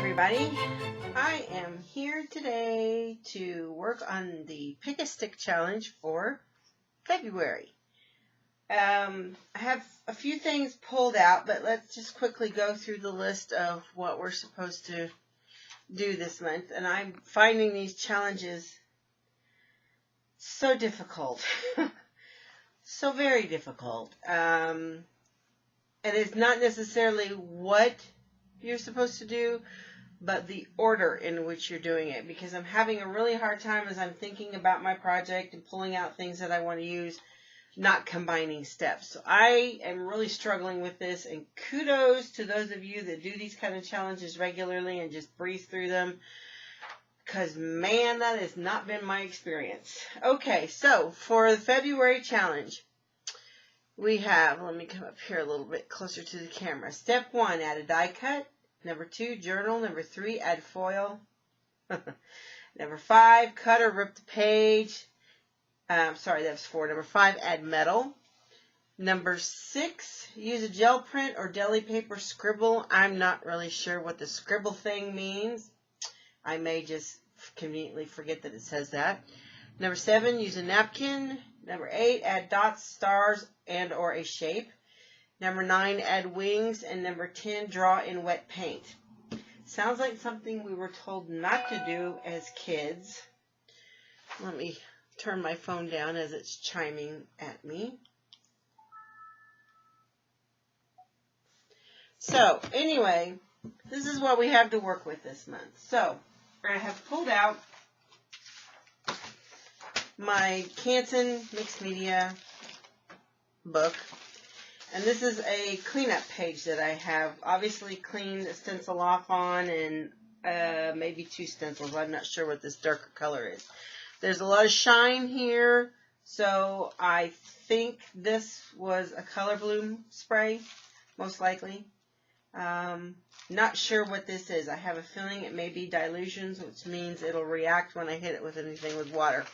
everybody, I am here today to work on the Pick a Stick challenge for February. I have a few things pulled out, but let's just quickly go through the list of what we're supposed to do this month. And I'm finding these challenges so difficult, so very difficult. And it's not necessarily what you're supposed to do, but the order in which you're doing it, because I'm having a really hard time as I'm thinking about my project and pulling out things that I want to use, not combining steps. So I am really struggling with this, and kudos to those of you that do these kind of challenges regularly and just breeze through them, because man, that has not been my experience. Okay, so for the February challenge, we have, let me come up here a little bit closer to the camera. Step 1, add a die cut. Number 2, journal. Number 3, add foil. Number 5, cut or rip the page. Sorry, that's 4. Number 5, add metal. Number 6, use a gel print or deli paper scribble. I'm not really sure what the scribble thing means. I may just conveniently forget that it says that. Number 7, use a napkin. Number 8, add dots, stars, and or a shape. Number 9, add wings. And number 10, draw in wet paint. Sounds like something we were told not to do as kids. Let me turn my phone down as it's chiming at me. So, anyway, this is what we have to work with this month. So, I have pulled out my Canson Mixed Media book. And this is a cleanup page that I have obviously cleaned the stencil off on, and maybe 2 stencils. I'm not sure what this darker color is. There's a lot of shine here, so I think this was a color bloom spray, most likely. Not sure what this is. I have a feeling it may be dilutions, which means it'll react when I hit it with anything with water.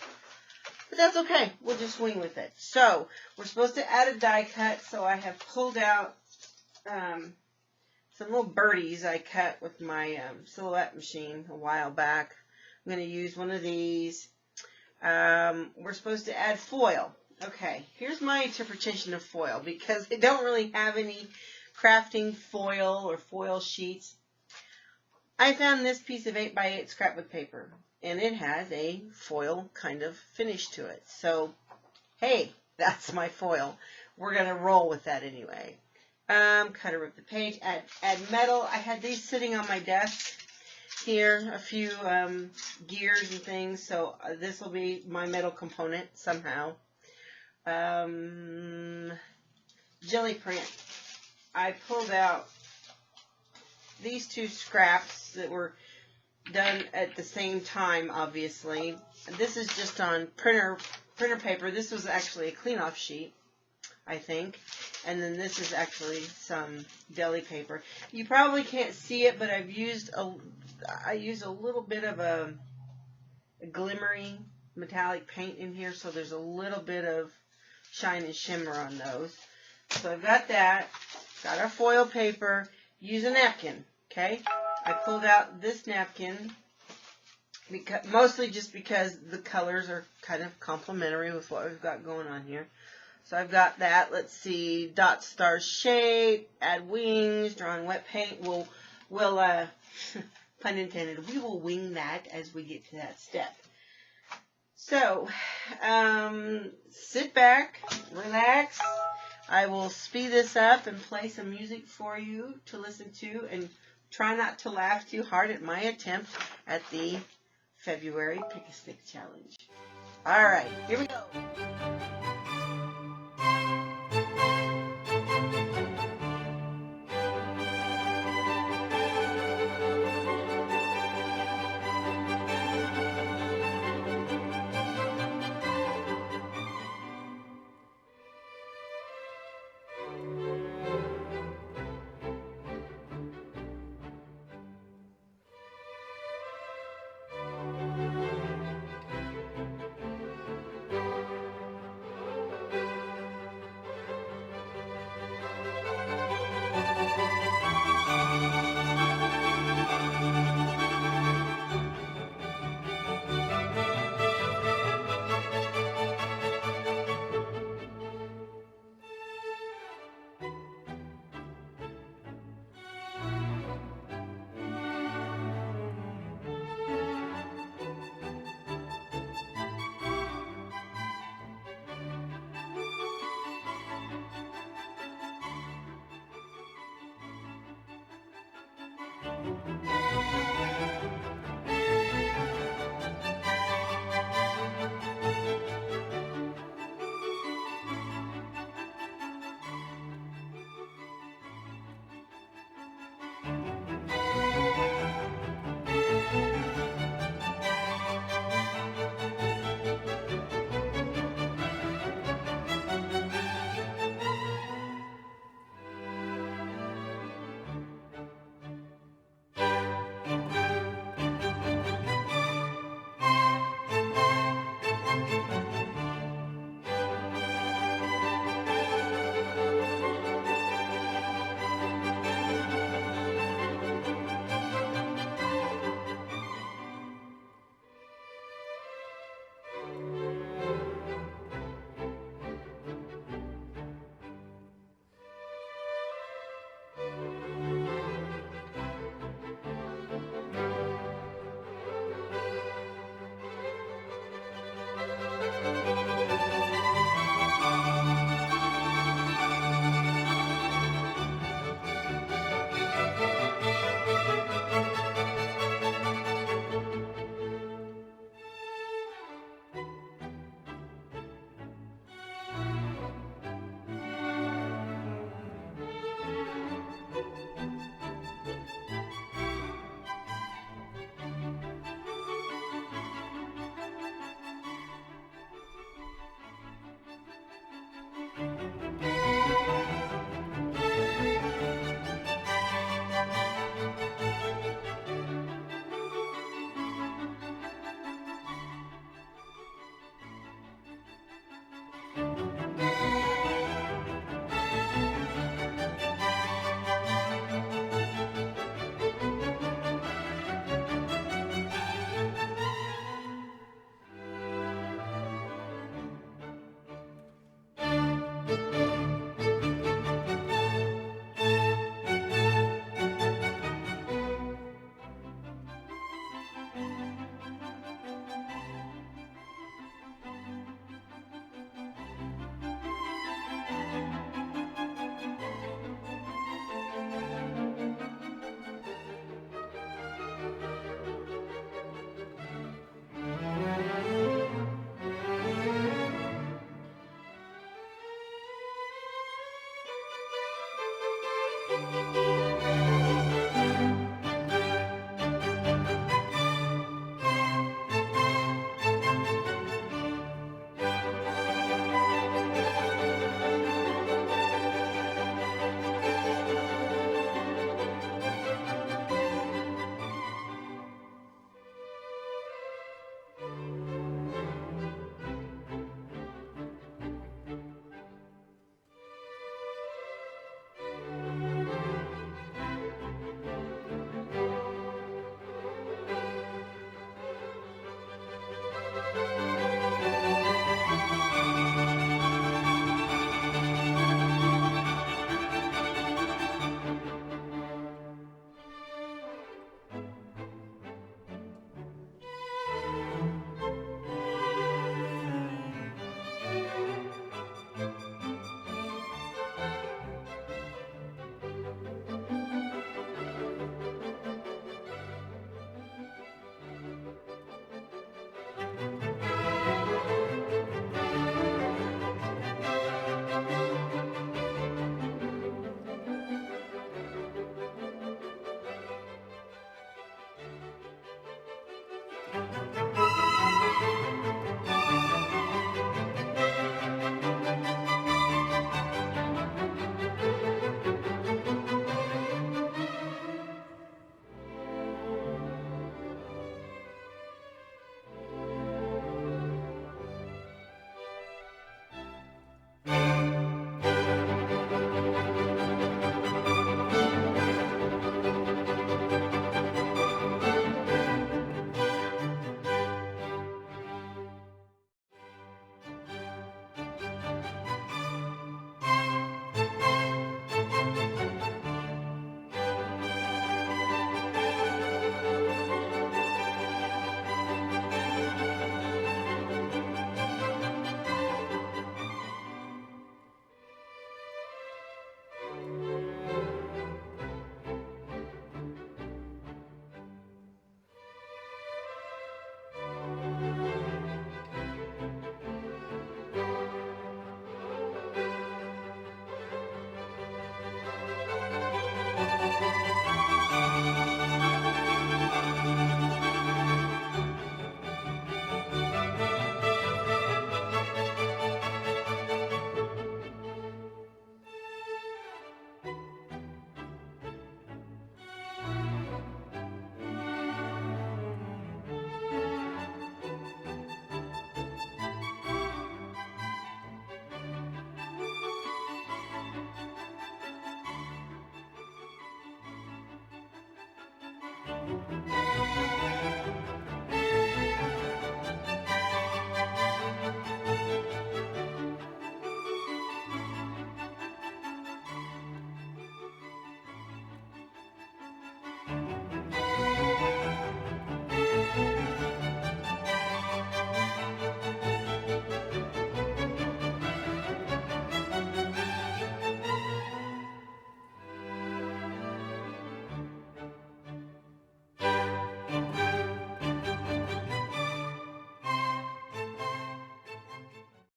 But that's okay. We'll just swing with it. So, we're supposed to add a die cut, so I have pulled out some little birdies I cut with my silhouette machine a while back. I'm going to use one of these. We're supposed to add foil. Okay, here's my interpretation of foil, because I don't really have any crafting foil or foil sheets. I found this piece of 8x8 scrapbook paper, and it has a foil kind of finish to it. So, hey, that's my foil. We're going to roll with that anyway. Cut or rip the page, add metal. I had these sitting on my desk here, a few gears and things, so this will be my metal component somehow. Jelly print. I pulled out these 2 scraps that were done at the same time, obviously. This is just on printer paper. This was actually a clean-off sheet, I think. And then this is actually some deli paper. You probably can't see it, but I used a little bit of a glimmery metallic paint in here, so there's a little bit of shine and shimmer on those. So I've got that. Got our foil paper. Use a napkin, okay? I pulled out this napkin, mostly just because the colors are kind of complementary with what we've got going on here. So I've got that. Let's see, dot, star, shape, add wings, draw in wet paint. We'll pun intended, we will wing that as we get to that step. So, sit back, relax. I will speed this up and play some music for you to listen to, and try not to laugh too hard at my attempt at the February Pick a Stick challenge. Alright, here we go.